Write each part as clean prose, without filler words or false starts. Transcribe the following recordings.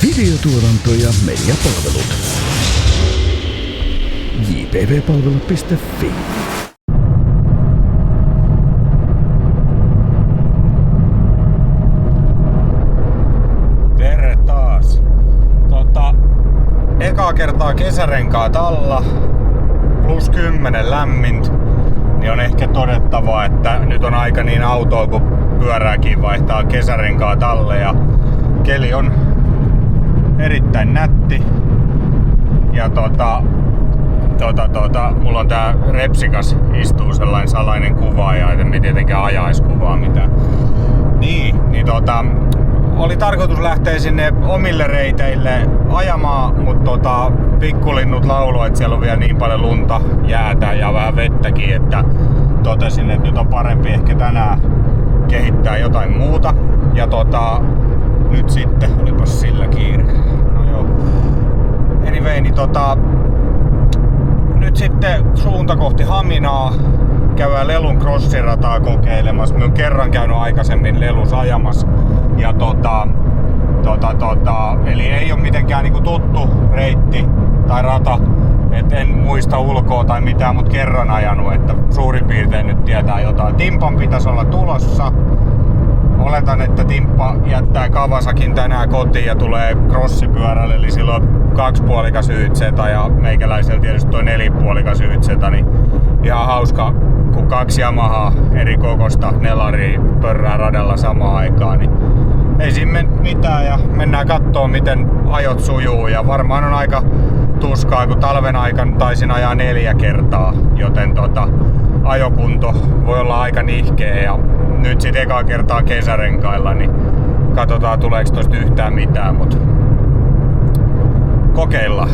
Videotuotanto ja mediapalvelut. jpvpalvelut.fi. Terve taas. Ekaa kertaa kesärenkaat alla, plus 10 lämmintä, niin on ehkä todettava, että nyt on aika niin autoa kuin pyörääkin vaihtaa kesärenkaat alle ja keli on erittäin nätti. Ja mulla on tää repsikas istuu sellainen salainen kuvaaja, et en tietenkään ajais kuvaa mitään. Niin oli tarkoitus lähteä sinne omille reiteille ajamaan, mutta pikkulinnut lauloi, että siellä on vielä niin paljon lunta, jäätä ja vähän vettäkin, että totesin, että nyt on parempi ehkä tänään kehittää jotain muuta. Ja nyt sitten, olipas sillä kiire. No joo. Anyway, niin nyt sitten suunta kohti Haminaa. Käydään Lelun crossirataa kokeilemassa. Mä oon kerran käynyt aikaisemmin Lelus ajamassa. Ja eli ei ole mitenkään niinku tuttu reitti tai rata. Et en muista ulkoa tai mitään, mut kerran ajanut, että suurin piirtein nyt tietää jotain. Timpan pitäisi olla tulossa. Oletan, että Timppa jättää Kawasakin tänään kotiin ja tulee crossipyörälle, eli silloin 2,5 YZ ja meikäläisellä tietysti toi 4,5 YZ, niin ihan hauska, kun 2 Yamahaa eri kokosta nelaria pörrää radalla samaan aikaan, niin ei siinä mitään ja mennään kattoo miten ajot sujuu ja varmaan on aika tuskaa, kun talven aikana taisin ajaa 4 kertaa, joten ajokunto voi olla aika nihkeä ja nyt sit ekaa kertaa kesärenkailla, niin katsotaan tuleeko tosta yhtään mitään, mut kokeillaan.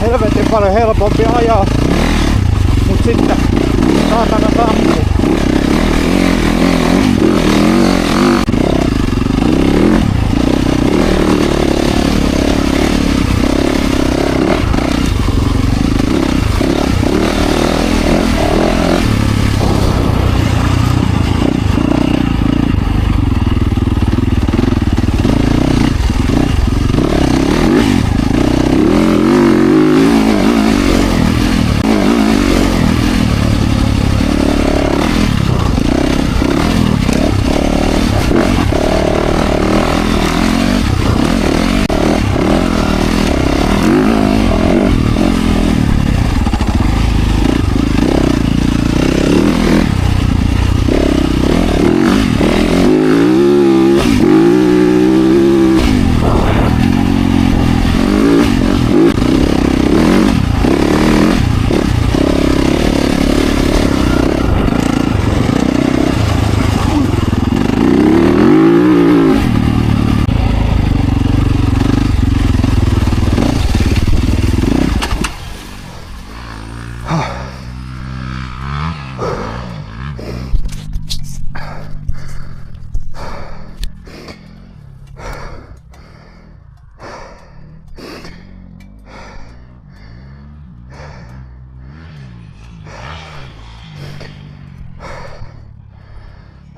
helvetin paljon helpompi ajaa, mut sitten saatana sammuu.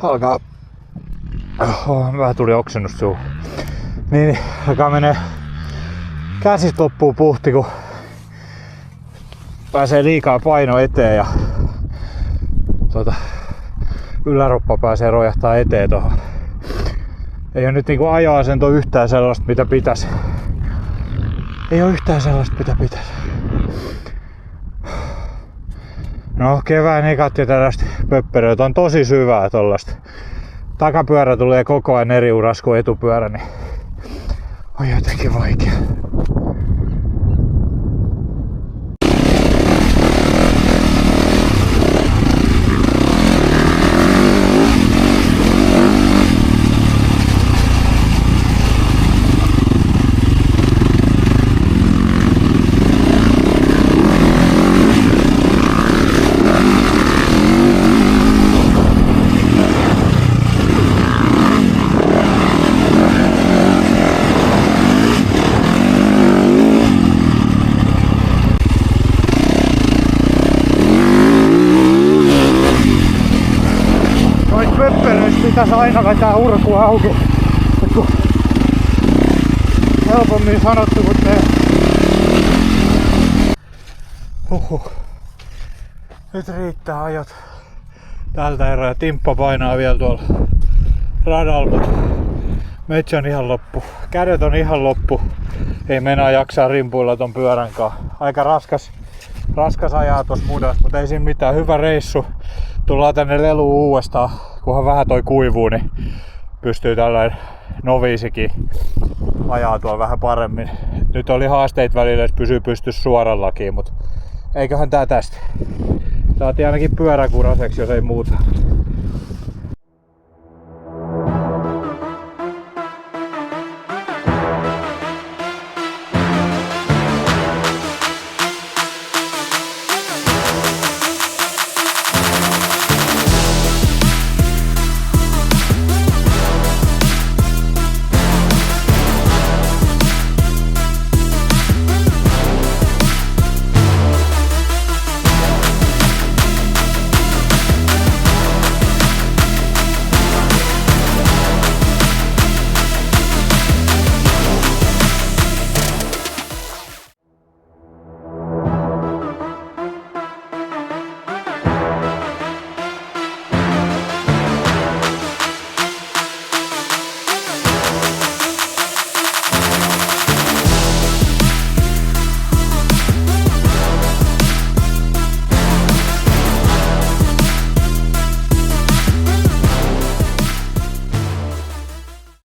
Alkaa... vähän tuli oksennus suuhun. Niin, alkaa menee käsistä loppuu puhti, kun pääsee liikaa paino eteen ja yläroppa pääsee rojahtaa eteen tohon. Ei oo nyt niinku ajo-asento yhtään sellaista mitä pitäisi. Ei oo yhtään sellaista mitä pitäisi. No kevään ekat ja tällaista pöppäröitä on tosi syvää tollasta. Takapyörä tulee koko ajan eri uras kuin etupyörä, niin on jotenkin vaikea. Pitäisi aina vetää urku auki. Helpommin sanottu kuin tee. Nyt riittää ajot tältä erää. Timppa painaa vielä tuolla radalla, mutta metsä on ihan loppu. Kädet on ihan loppu. Ei meinaa jaksaa rimpuilla ton pyörän kanssa. Aika raskas ajaa tossa mudassa, mutta ei siinä mitään. Hyvä reissu. Tullaan tänne leluun uudestaan, kunhan vähän toi kuivuu, niin pystyy tällainen noviisikin ajaa tuolla vähän paremmin. Nyt oli haasteet välillä, että pysyy pystyssä suorallakin, mutta eiköhän tää tästä. Saatiin ainakin pyörä kuraseksi, jos ei muuta.